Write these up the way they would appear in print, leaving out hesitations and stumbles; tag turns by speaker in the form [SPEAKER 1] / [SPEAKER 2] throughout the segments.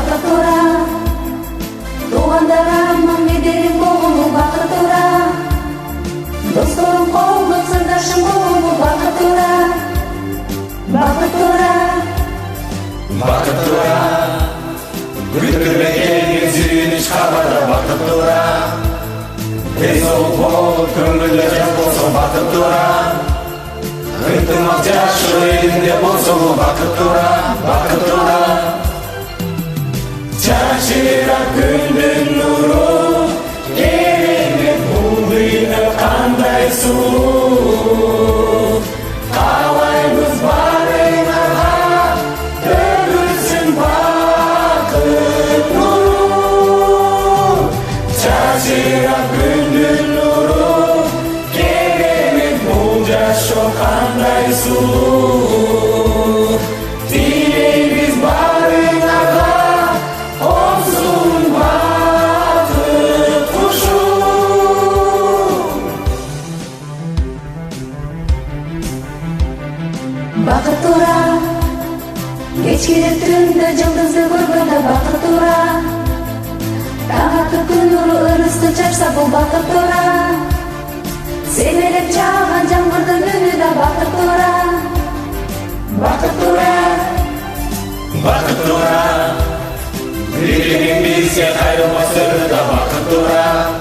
[SPEAKER 1] бақыт тура, туғандарым медерім болу бақыт тура, достарым қолым сырдашым болу бақыт тура, бақыт тура,
[SPEAKER 2] бақыт тура, күттірмеген сүйініш хабары бақыт тура, денсаулық болып көңілі жаз болсын бақыт тура, ынтымақ жашыл елінде болсын бақыт тура, бақыт тура. Шашырап күннің нұры, керемет бұл дүние қандай сұлу. Қалаймыз барыңарға төгілсін бақыт нұры. Шашырап күннің нұры, керемет бұл жашо қандай сұлу. Тілейміз барыңарға olsun bakıp kuşum. Бақыт тура, кешкілер түнді жылдызды көргенде бақыт тура, таң атып күн нұры ырысты шашса бұл бақыт тура, семелеп жауған жаңбырдың үні да бақыт тура, бақыт тура, бақыт тура. Билігін бізге қайрылмас өмірді бақыт тура,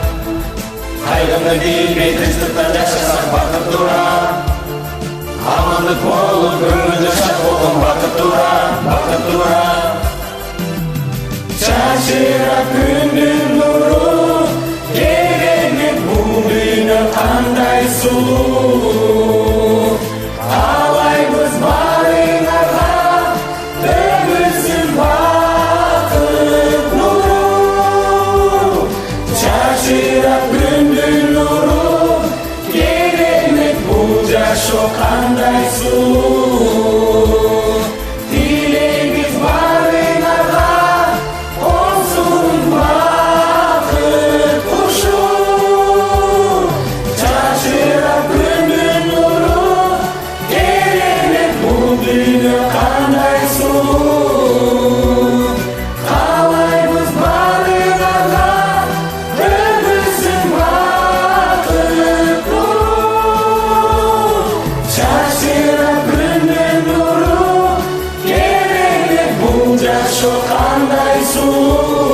[SPEAKER 2] қайғыны білмей тыныштықта жашасақ бақыт тура, амандық болып көңілді шат болған бақыт тура, бақыт тура. Шашырап күннің нұры, керемет бұл дүние қандай сұлу. Қалаймыз барыңарға төгілсін бақыт нұры. Шашырап күннің нұры, керемет бұл жашо қандай сұлу. Тілейміз барыңарға olsun бақыт құшым. Шашырап күннің нұры, керемет бұл дүние қандай сұлу. Қалаймыз барыңарға төгілсін бақыт нұры. Шашырап күннің нұры, керемет бұл жашо қандай сұлу.